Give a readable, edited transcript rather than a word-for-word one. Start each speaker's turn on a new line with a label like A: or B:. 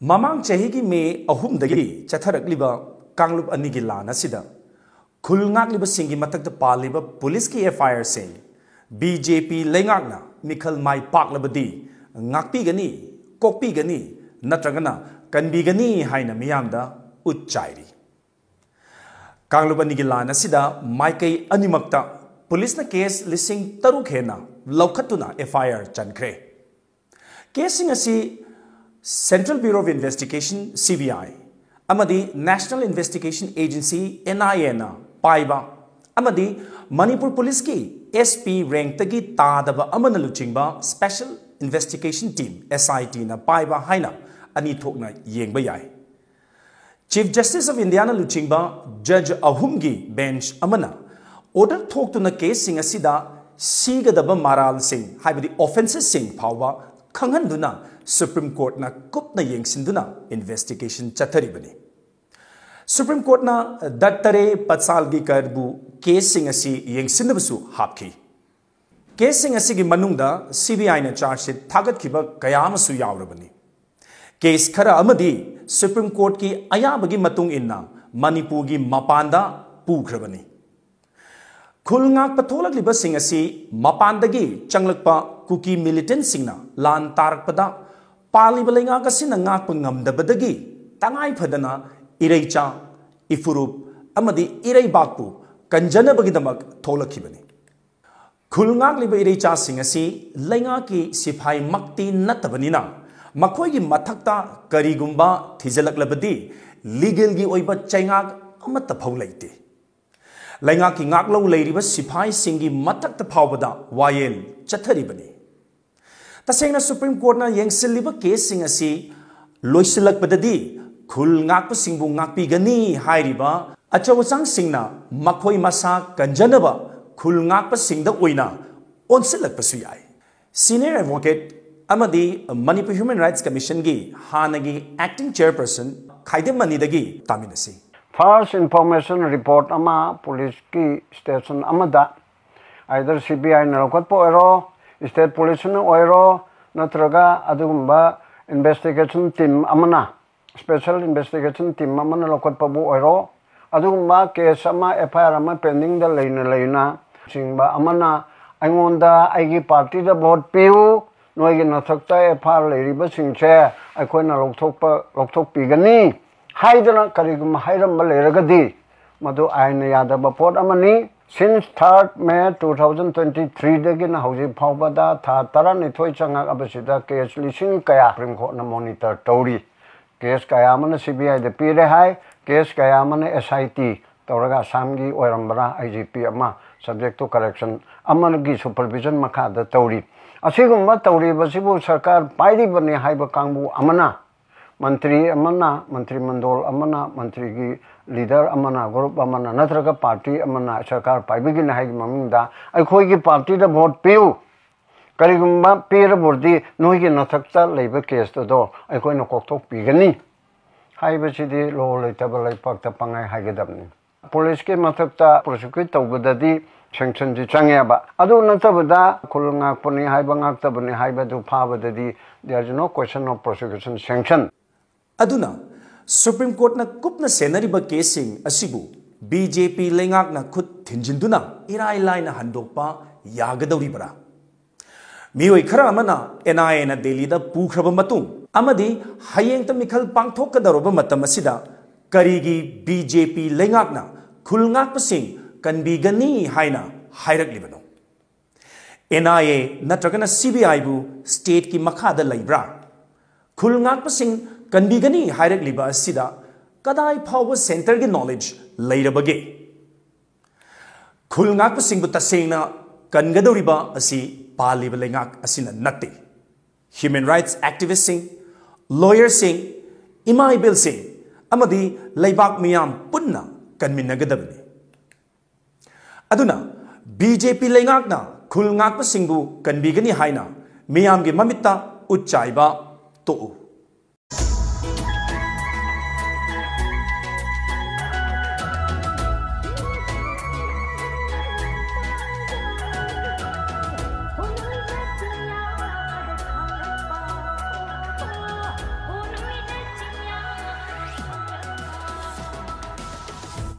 A: ममांग चही की मे अहुमदगी चथरकलिबा कांगलुप अनि की लान असिदा खुलंगाकलिबा सिंगी मतक पालिबा पुलिस की एफआईआर से BJP लेंगाकना मिखल my पाकलबदी ngakpigani kokpigani natragana kanbigani haina miyamda utchairi kanglubani gi lana sida maikai animakta police na case lising taruk hena laukhatuna FIR chankhre casing asi Central Bureau of Investigation CBI amadi National Investigation Agency NIA na paiba amadi Manipur Police ki SP rank tagi tadaba amana luchingba Special Investigation Team SIT na paiba haina ani thokna yengba yai Chief Justice of India na luchingba Judge Ahumgi bench amana order thoktuna case sing asida sigadaba maral sing haibadi offenses sing phawba khanghanduna Supreme Court na kupna yengsinduna investigation chatharibani Supreme Court na dattare patsalgi karbu case sing asi yengsindabasu hapki Case sing asigi manungda CBI na charge sheet thagat khiba kayamasu yaurabani Case khara amadi Supreme Court ki ayabagi matung inna Manipur gi mapanda pukhrabani Khulngak patholak liba sing asi mapandagi changlakpa kuki militant singna lan tarakpada paliba lenga kasina ngakpa ngamdabadagi tangai phadana iraicha ifurup amadi irai bakpu kanjanabagidamak tholakhibani Khulngak liba iraicha sing asi lenga ki siphai makti nattabanina makhoi gi mathakta karigumba thijalaklabadi legal gi oiba chaingak amatta phau leite lenga ki ngaklo leiriba siphai singi mathakta phawbada wayel chatharibani tasengna Supreme Court na yengsilliba case sing asi loisilakpadadi khulngak pa singbu ngakpi gani hairiba achawasang singna makhoi masa kanjanaba khulngak pa singda oina onsilak pasu yai Senior Advocate amadi Manipur Human Rights Commission gi hanagi acting chairperson Khaidem Manidagi taminasi
B: First information report ama police ki station amada either CBI na lokot po ero state police na oiro natraga adugumba investigation team amana special investigation team amana lokot pa bu oiro adugumba case ama FIR ama pending da leina singba amana aingonda aigi party da vote piu noigi nathakta FIR leiriba singche aikoina lokthok pigani haidana karigum hairamba leiragadi madu aina yadaba pot amani since 3rd May 2023 dagi na hauji phawbada tha tarani thoi changa abasida case lising kaya Supreme Court na monitor tauri case kaya mana CBI de pire hai case kaya mana SIT tawraga samgi oirambara IGP ama subject to correction amanagi supervision makha da tauri asigumba tauri basibu sarkar pairi bani haiba kangbu amana mantri amana mantri mandol amana mantri gi leader amana group amana natraga party amana sarkar paibigi na hai mamingda akhoi gi party da vote piu karigumba pira burdi noi gi nathakta leiba case to akhoi na kokthok pigani haiba sidi lo leitaba leipak ta pangai haigedamni police ke mathakta prosecute tawbadadi sanction ji changyaba adu natabada khulngak pani haiba ngakta bani haiba du phabadadi there is no question of prosecution sanction
A: aduna Supreme Court na kupna senariba casing asibu BJP lengak na khut thinjinduna irai lai na handokpa yagadauri bara mioi khara amana NIA na Delhi da pukhraba matung amadi hayeng ta mikhal pangthok kadaroba matam asida karigi BJP lengak na khulngak pasing kanbigani haina hairak NIA natragana CBI bu state ki makha da laibra khulngak pasing kanbigani hairak liba asida kadai phawba center gi knowledge leirabage khulngak pasing bu tasengna kangadoriba asi paliba lengak asina natte human rights activists sing lawyers sing imai bil sing amadi leibak miyam punna kanminagadabani aduna BJP lengakna khulngak pasingbu kanbigani haina miyam gi mamitta utchaiba to